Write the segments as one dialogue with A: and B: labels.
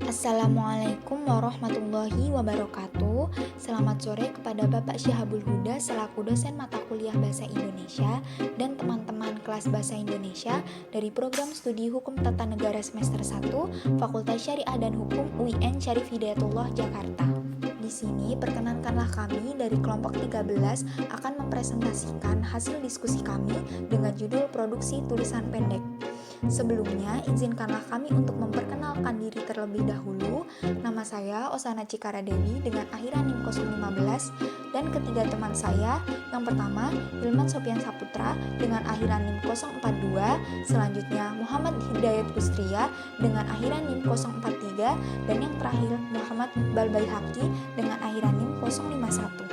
A: Assalamualaikum warahmatullahi wabarakatuh. Selamat sore kepada Bapak Syihabul Huda selaku dosen mata kuliah Bahasa Indonesia dan teman-teman kelas Bahasa Indonesia dari Program Studi Hukum Tata Negara semester 1 Fakultas Syariah dan Hukum UIN Syarif Hidayatullah Jakarta. Di sini perkenankanlah kami dari kelompok 13 akan mempresentasikan hasil diskusi kami dengan judul Produksi Tulisan Pendek. Sebelumnya, izinkanlah kami untuk memperkenalkan diri terlebih dahulu. Nama saya Osana Cikara Dewi dengan akhiran NIM 015 dan ketiga teman saya, yang pertama Hilman Sopian Saputra dengan akhiran NIM 042, selanjutnya Muhammad Hidayat Ustria dengan akhiran NIM 043 dan yang terakhir Muhammad Iqbal Baihaqi dengan akhiran NIM 051.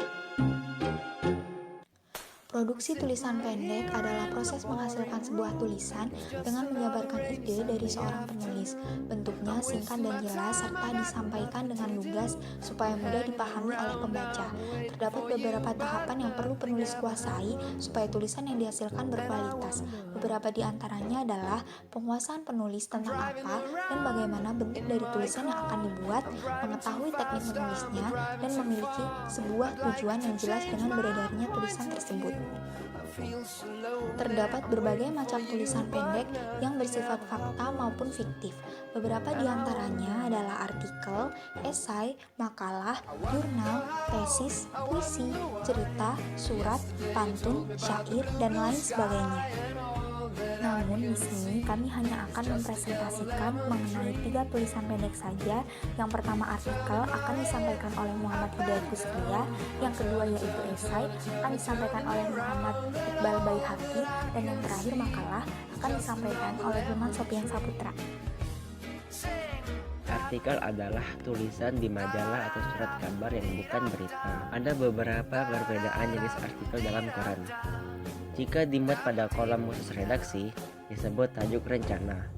A: Produksi tulisan pendek adalah proses menghasilkan sebuah tulisan dengan menjabarkan ide dari seorang penulis. Bentuknya singkat dan jelas serta disampaikan dengan lugas supaya mudah dipahami oleh pembaca. Terdapat beberapa tahapan yang perlu penulis kuasai supaya tulisan yang dihasilkan berkualitas. Beberapa di antaranya adalah penguasaan penulis tentang apa dan bagaimana bentuk dari tulisan yang akan dibuat, mengetahui teknik menulisnya, dan memiliki sebuah tujuan yang jelas dengan beredarnya tulisan tersebut. Terdapat berbagai macam tulisan pendek yang bersifat fakta maupun fiktif. Beberapa di antaranya adalah artikel, esai, makalah, jurnal, tesis, puisi, cerita, surat, pantun, syair, dan lain sebagainya. Namun di sini kami hanya akan mempresentasikan mengenai 3 tulisan pendek saja. Yang pertama artikel akan disampaikan oleh Muhammad Hidayat Ustria, yang kedua yaitu esai akan disampaikan oleh Muhammad Iqbal Baihaqi, dan yang terakhir makalah akan disampaikan oleh Hilman Sopian Saputra.
B: Artikel adalah tulisan di majalah atau surat kabar yang bukan berita. Ada beberapa perbedaan jenis artikel dalam koran. Jika dimuat pada kolom khusus redaksi, disebut tajuk rencana.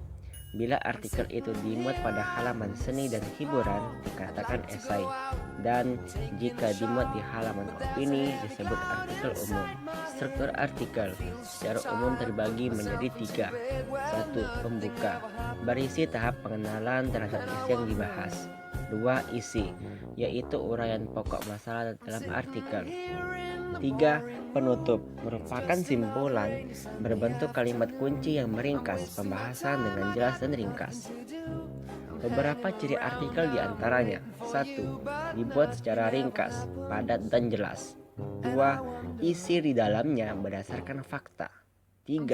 B: Bila artikel itu dimuat pada halaman seni dan hiburan, dikatakan esai. Dan jika dimuat di halaman opini, disebut artikel umum. Struktur artikel secara umum terbagi menjadi 3. 1. Pembuka, berisi tahap pengenalan terhadap isi yang dibahas. 2. Isi, yaitu uraian pokok masalah dalam artikel. 3. Penutup, merupakan simpulan berbentuk kalimat kunci yang meringkas pembahasan dengan jelas dan ringkas. Beberapa ciri artikel diantaranya: 1. Dibuat secara ringkas, padat, dan jelas. 2. Isi di dalamnya berdasarkan fakta. 3.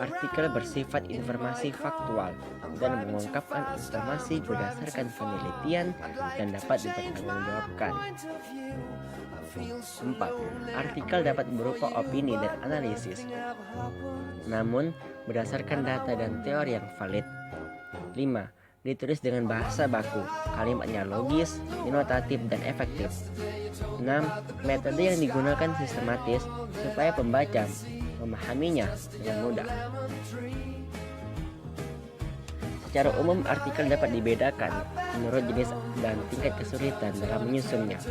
B: Artikel bersifat informasi faktual dan mengungkapkan informasi berdasarkan penelitian dan dapat dipertanggungjawabkan. 4. Artikel dapat berupa opini dan analisis, namun berdasarkan data dan teori yang valid. 5. Ditulis dengan bahasa baku, kalimatnya logis, denotatif, dan efektif. 6. Metode yang digunakan sistematis supaya pembaca memahaminya dengan mudah. Secara umum, artikel dapat dibedakan menurut jenis dan tingkat kesulitan dalam menyusunnya.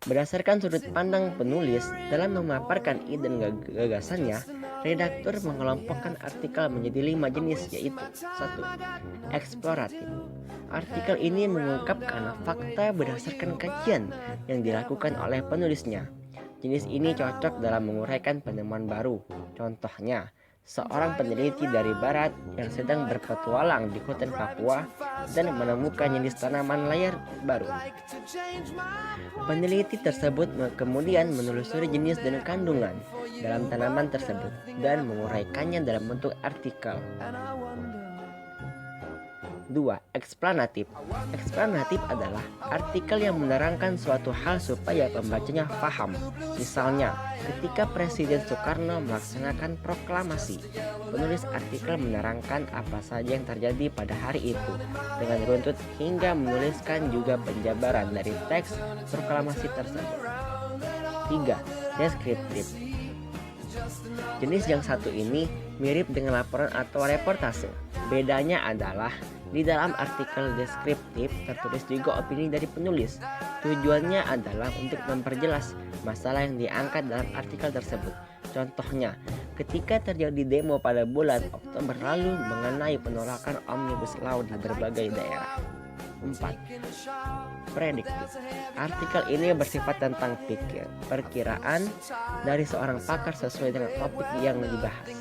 B: Berdasarkan sudut pandang penulis dalam memaparkan ide dan gagasannya, redaktur mengelompokkan artikel menjadi 5 jenis, yaitu 1. Eksploratif. Artikel ini mengungkapkan fakta berdasarkan kajian yang dilakukan oleh penulisnya. Jenis ini cocok dalam menguraikan penemuan baru. Contohnya, seorang peneliti dari barat yang sedang berpetualang di hutan Papua dan menemukan jenis tanaman layar baru. Peneliti tersebut kemudian menelusuri jenis dan kandungan dalam tanaman tersebut dan menguraikannya dalam bentuk artikel. 2. Eksplanatif. Eksplanatif adalah artikel yang menerangkan suatu hal supaya pembacanya paham. Misalnya, ketika Presiden Soekarno melaksanakan proklamasi, penulis artikel menerangkan apa saja yang terjadi pada hari itu dengan runtut hingga menuliskan juga penjabaran dari teks proklamasi tersebut. 3. Deskriptif. Jenis yang satu ini mirip dengan laporan atau reportase. Bedanya adalah di dalam artikel deskriptif tertulis juga opini dari penulis. Tujuannya adalah untuk memperjelas masalah yang diangkat dalam artikel tersebut. Contohnya, ketika terjadi demo pada bulan Oktober lalu mengenai penolakan Omnibus Law di berbagai daerah. 4. Prediktif. Artikel ini bersifat tentang perkiraan dari seorang pakar sesuai dengan topik yang dibahas.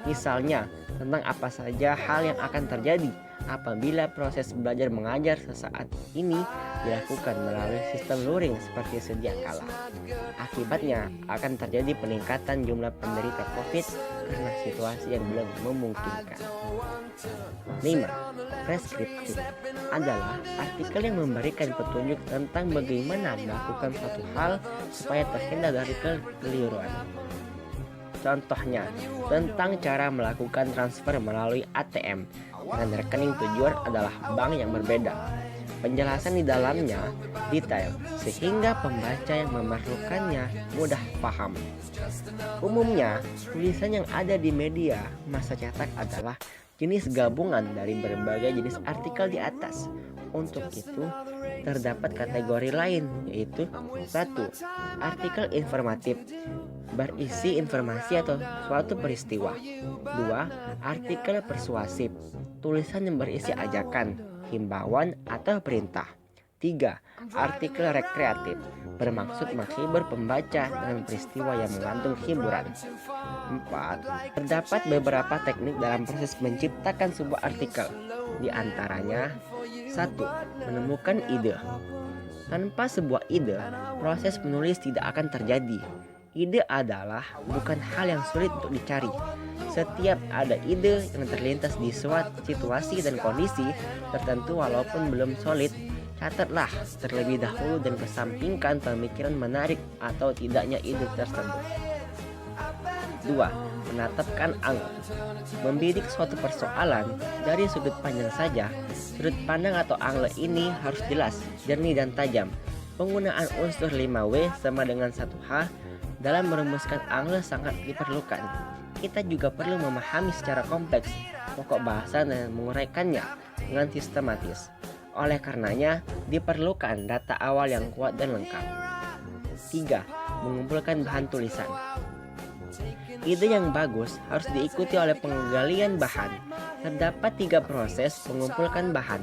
B: Misalnya, tentang apa saja hal yang akan terjadi apabila proses belajar mengajar sesaat ini dilakukan melalui sistem luring seperti sedia kala. Akibatnya akan terjadi peningkatan jumlah penderita COVID karena situasi yang belum memungkinkan. 5. Preskriptif adalah artikel yang memberikan petunjuk tentang bagaimana melakukan suatu hal supaya terhindar dari kekeliruan. Contohnya, tentang cara melakukan transfer melalui ATM dengan rekening tujuan adalah bank yang berbeda. Penjelasan di dalamnya detail sehingga pembaca yang memerlukannya mudah paham. Umumnya, tulisan yang ada di media massa cetak adalah jenis gabungan dari berbagai jenis artikel di atas. Untuk itu, terdapat kategori lain, yaitu 1. Artikel informatif berisi informasi atau suatu peristiwa. 2. Artikel persuasif, tulisan yang berisi ajakan, himbauan atau perintah. 3. Artikel rekreatif, bermaksud menghibur pembaca dengan peristiwa yang mengandung hiburan. 4. Terdapat beberapa teknik dalam proses menciptakan sebuah artikel. Di antaranya, 1. Menemukan ide. Tanpa sebuah ide, proses menulis tidak akan terjadi. Ide adalah bukan hal yang sulit untuk dicari. Setiap ada ide yang terlintas di suatu situasi dan kondisi tertentu walaupun belum solid, catatlah terlebih dahulu dan kesampingkan pemikiran menarik atau tidaknya ide tersebut. 2. Menetapkan angle. Membidik suatu persoalan dari sudut pandang saja. Sudut pandang atau angle ini harus jelas, jernih dan tajam. Penggunaan unsur 5W sama dengan 1H dalam merumuskan angle sangat diperlukan. Kita juga perlu memahami secara kompleks pokok bahasa dan menguraikannya dengan sistematis. Oleh karenanya, diperlukan data awal yang kuat dan lengkap. 3. Mengumpulkan bahan tulisan. Ide yang bagus harus diikuti oleh penggalian bahan. Terdapat 3 proses mengumpulkan bahan: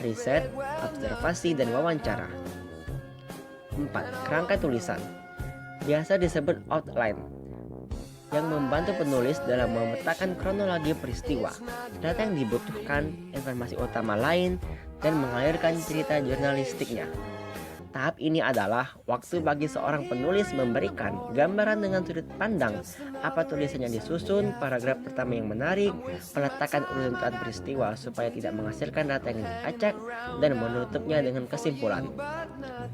B: riset, observasi, dan wawancara. 4. Kerangka tulisan, biasa disebut outline, yang membantu penulis dalam memetakan kronologi peristiwa, data yang dibutuhkan, informasi utama lain, dan mengalirkan cerita jurnalistiknya. Tahap ini adalah waktu bagi seorang penulis memberikan gambaran dengan sudut pandang apa tulisannya disusun, paragraf pertama yang menarik, peletakan urutan peristiwa supaya tidak menghasilkan data yang diacak, dan menutupnya dengan kesimpulan.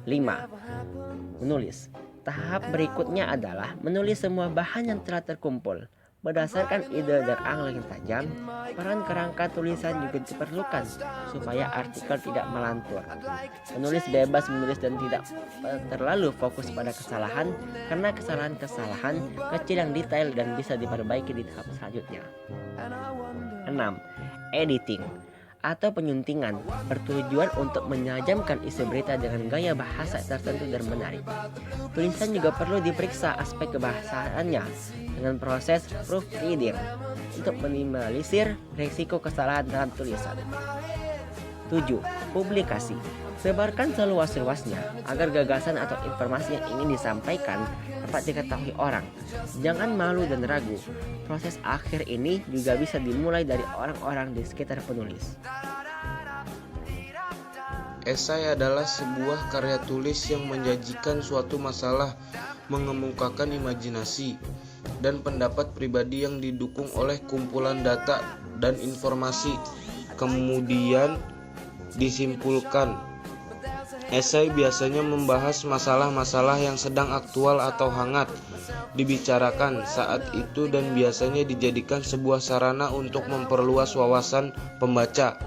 B: 5. Menulis. Tahap berikutnya adalah menulis semua bahan yang telah terkumpul. Berdasarkan ide dan angle yang tajam, peran kerangka tulisan juga diperlukan supaya artikel tidak melantur. Penulis bebas menulis dan tidak terlalu fokus pada kesalahan, karena kesalahan-kesalahan kecil yang detail dan bisa diperbaiki di tahap selanjutnya. 6. Editing atau penyuntingan, bertujuan untuk menajamkan isi berita dengan gaya bahasa tertentu dan menarik. Tulisan juga perlu diperiksa aspek kebahasaannya dengan proses proofreading untuk minimalisir risiko kesalahan dalam tulisan. 7. Publikasi. Sebarkan seluas-luasnya agar gagasan atau informasi yang ingin disampaikan dapat diketahui orang. Jangan malu dan ragu. Proses akhir ini juga bisa dimulai dari orang-orang di sekitar penulis.
C: Esai adalah sebuah karya tulis yang menjanjikan suatu masalah, mengemukakan imajinasi dan pendapat pribadi yang didukung oleh kumpulan data dan informasi, kemudian disimpulkan. Esai biasanya membahas masalah-masalah yang sedang aktual atau hangat dibicarakan saat itu dan biasanya dijadikan sebuah sarana untuk memperluas wawasan pembaca.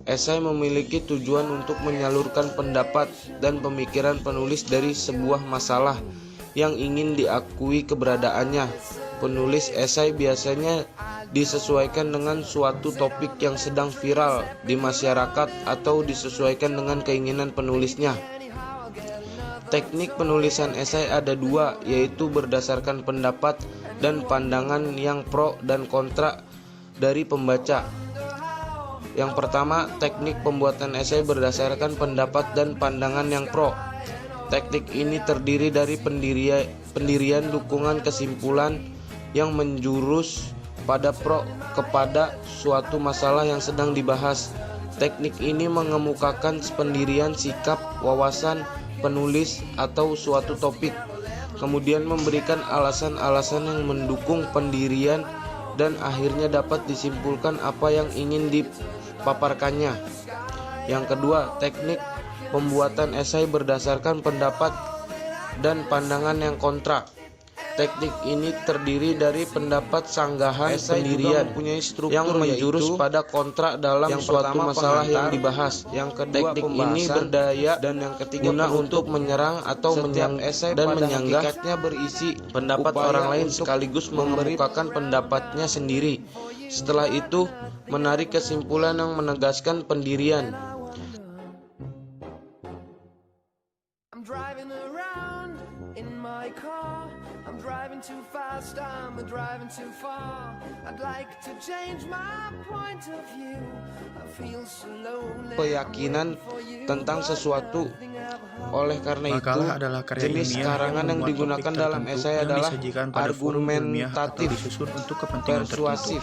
C: Esai memiliki tujuan untuk menyalurkan pendapat dan pemikiran penulis dari sebuah masalah yang ingin diakui keberadaannya Penulis esai biasanya disesuaikan dengan suatu topik yang sedang viral di masyarakat atau disesuaikan dengan keinginan penulisnya. Teknik penulisan esai ada dua, yaitu berdasarkan pendapat dan pandangan yang pro dan kontra dari pembaca. Yang pertama, teknik pembuatan esai berdasarkan pendapat dan pandangan yang pro. Teknik ini terdiri dari pendirian dukungan kesimpulan yang menjurus pada pro kepada suatu masalah yang sedang dibahas. Teknik ini mengemukakan pendirian sikap, wawasan penulis atau suatu topik, kemudian memberikan alasan-alasan yang mendukung pendirian dan akhirnya dapat disimpulkan apa yang ingin dipaparkannya. Yang kedua, teknik pembuatan esai berdasarkan pendapat dan pandangan yang kontra. Teknik ini terdiri dari pendapat sanggahan pendirian yang menjurus pada kontra dalam suatu masalah yang dibahas. Teknik ini berdaya dan yang ketiga guna untuk menyerang atau menyanggah dan menyanggahnya berisi pendapat orang lain sekaligus mengemukakan pendapatnya sendiri. Setelah itu menarik kesimpulan yang menegaskan pendirian. I'm driving too fast, I'm driving too far. I'd like to change my point of view. I feel so lonely. Keyakinan tentang sesuatu. Oleh karena itu, jenis karangan yang digunakan dalam esai adalah argumentatif, persuasif.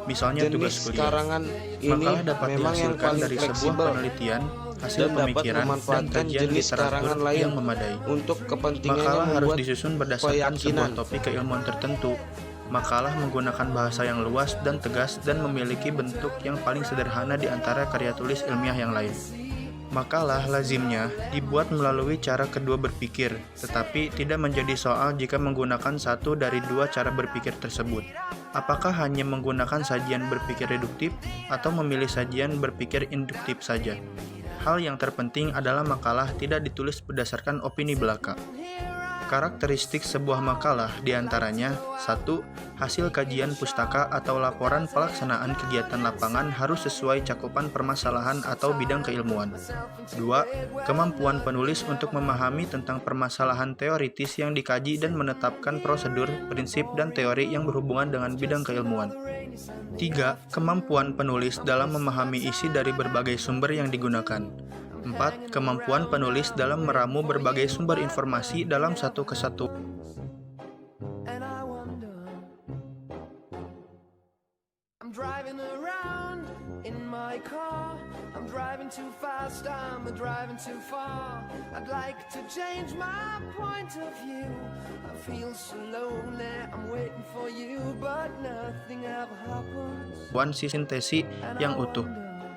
D: Misalnya tugas
C: Jenis
D: kuliah.
C: karangan ini
D: Makalah dapat
C: memang yang
D: dihasilkan
C: paling
D: dari sebuah
C: fleksibel
D: penelitian, hasil
C: dan dapat
D: pemikiran, dan
C: memanfaatkan
D: kajian
C: jenis
D: literatur
C: karangan lain
D: yang memadai.
C: untuk kepentingan
D: Makalah
C: yang
D: harus
C: membuat
D: disusun berdasarkan sebuah
C: keyakinan.
D: topik keilmuan tertentu. Makalah menggunakan bahasa yang luas dan tegas dan memiliki bentuk yang paling sederhana di antara karya tulis ilmiah yang lain. Makalah lazimnya dibuat melalui cara kedua berpikir, tetapi tidak menjadi soal jika menggunakan satu dari dua cara berpikir tersebut. Apakah hanya menggunakan sajian berpikir reduktif atau memilih sajian berpikir induktif saja? Hal yang terpenting adalah makalah tidak ditulis berdasarkan opini belaka. Karakteristik sebuah makalah diantaranya 1. Hasil kajian pustaka atau laporan pelaksanaan kegiatan lapangan harus sesuai cakupan permasalahan atau bidang keilmuan. 2. Kemampuan penulis untuk memahami tentang permasalahan teoritis yang dikaji dan menetapkan prosedur, prinsip, dan teori yang berhubungan dengan bidang keilmuan. 3. Kemampuan penulis dalam memahami isi dari berbagai sumber yang digunakan. 4. Kemampuan penulis dalam meramu berbagai sumber informasi dalam satu kesatuan. Sintesis yang utuh.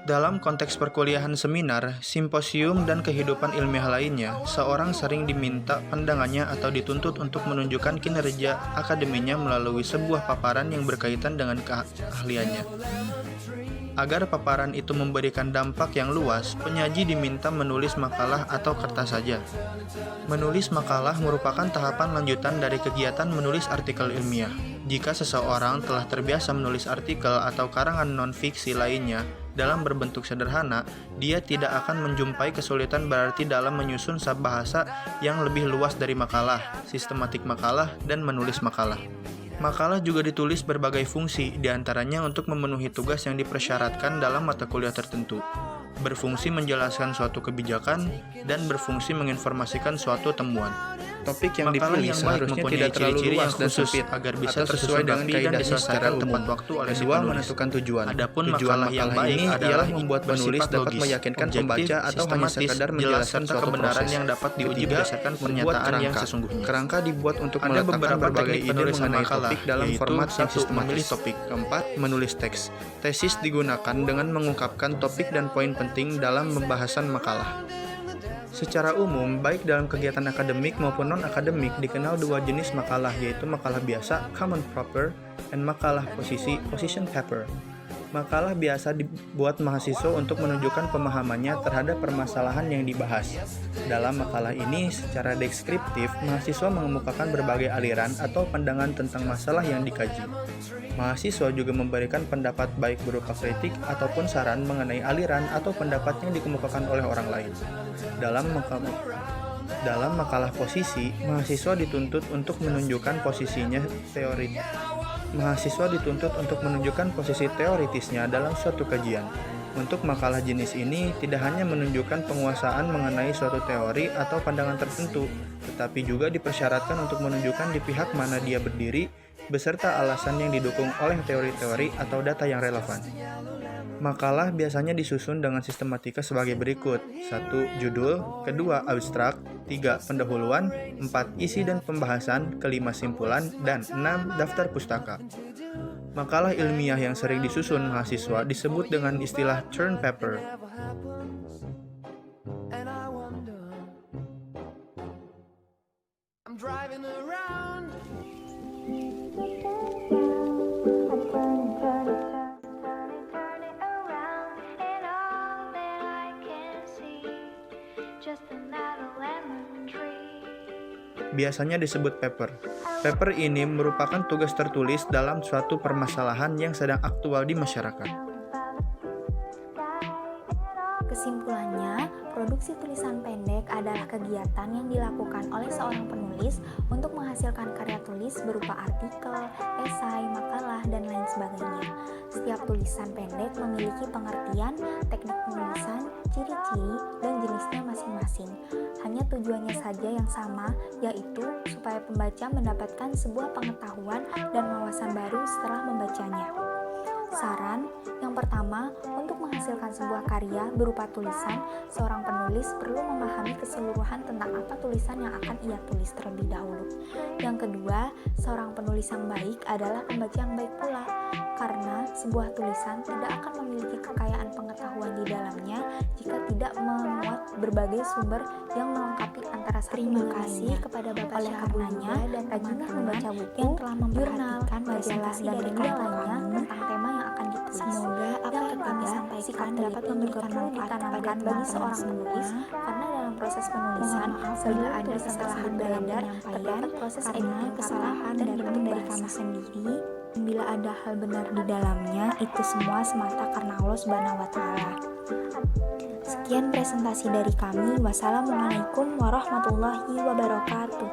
D: Dalam konteks perkuliahan seminar, simposium, dan kehidupan ilmiah lainnya, seorang sering diminta pandangannya atau dituntut untuk menunjukkan kinerja akademinya melalui sebuah paparan yang berkaitan dengan keahliannya. Agar paparan itu memberikan dampak yang luas, penyaji diminta menulis makalah atau kertas saja. Menulis makalah merupakan tahapan lanjutan dari kegiatan menulis artikel ilmiah. Jika seseorang telah terbiasa menulis artikel atau karangan non-fiksi lainnya dalam berbentuk sederhana, dia tidak akan menjumpai kesulitan berarti dalam menyusun bahasa yang lebih luas dari makalah, sistematik makalah, dan menulis makalah. Makalah juga ditulis berbagai fungsi, diantaranya untuk memenuhi tugas yang dipersyaratkan dalam mata kuliah tertentu, berfungsi menjelaskan suatu kebijakan, dan berfungsi menginformasikan suatu temuan. Topik yang dipilih seharusnya tidak terlalu luas dan sempit agar bisa sesuai dengan kaidah secara tepat waktu oleh si penulis. Menentukan tujuan. Adapun makalah yang baik adalah membuat penulis dapat meyakinkan pembaca atau hanya sekadar menjelaskan kebenaran yang dapat diuji berdasarkan pernyataan yang sesungguhnya. Kerangka dibuat untuk meletakkan berbagai ide mengenai topik dalam format yang sistematis. Keempat, menulis teks. Tesis digunakan dengan mengungkapkan topik dan poin penting dalam pembahasan makalah. Secara umum, baik dalam kegiatan akademik maupun non-akademik dikenal dua jenis makalah, yaitu makalah biasa, common paper, dan makalah posisi, position paper. Makalah biasa dibuat mahasiswa untuk menunjukkan pemahamannya terhadap permasalahan yang dibahas. Dalam makalah ini, secara deskriptif, mahasiswa mengemukakan berbagai aliran atau pandangan tentang masalah yang dikaji. Mahasiswa juga memberikan pendapat baik berupa kritik ataupun saran mengenai aliran atau pendapat yang dikemukakan oleh orang lain. Dalam makalah posisi, mahasiswa dituntut untuk menunjukkan posisi teoritisnya dalam suatu kajian. Untuk makalah jenis ini, tidak hanya menunjukkan penguasaan mengenai suatu teori atau pandangan tertentu, tetapi juga dipersyaratkan untuk menunjukkan di pihak mana dia berdiri, beserta alasan yang didukung oleh teori-teori atau data yang relevan. Makalah biasanya disusun dengan sistematika sebagai berikut: 1. Judul, 2. Abstrak, 3. Pendahuluan, 4. Isi dan pembahasan, 5. Simpulan, dan 6. Daftar pustaka. Makalah ilmiah yang sering disusun mahasiswa disebut dengan istilah term paper. Biasanya disebut paper. Paper ini merupakan tugas tertulis dalam suatu permasalahan yang sedang aktual di masyarakat.
A: Kesimpulannya, produksi tulisan pendek adalah kegiatan yang dilakukan oleh seorang penulis untuk menghasilkan karya tulis berupa artikel, esai, makalah, dan lain sebagainya. Setiap tulisan pendek memiliki pengertian, teknik penulisan, ciri-ciri, dan jenisnya masing-masing. Hanya tujuannya saja yang sama, yaitu supaya pembaca mendapatkan sebuah pengetahuan dan wawasan baru setelah membacanya. Saran, yang pertama, untuk menghasilkan sebuah karya berupa tulisan, seorang penulis perlu memahami keseluruhan tentang apa tulisan yang akan ia tulis terlebih dahulu. Yang kedua, seorang penulis yang baik adalah pembaca yang baik pula, karena sebuah tulisan tidak akan memiliki kekayaan pengetahuan di dalamnya jika tidak memuat berbagai sumber yang melengkapi antara satu dengan lainnya. Terima kasih kepada Bapak Syaharnanya dan rajinnya membaca buku yang telah memperhatikan majalah dan media lainnya tentang tema yang akan ditulis. Semoga apa yang kami sampaikan dapat memberikan manfaat bagi seorang penulis, karena dalam proses penulisan bila ada kesalahan beredar terdapat proses editing kesalahan dan bentuk dari kami sendiri. Bila ada hal benar di dalamnya, itu semua semata karena Allah Subhanahu wa Ta'ala. Sekian presentasi dari kami. Wassalamualaikum warahmatullahi wabarakatuh.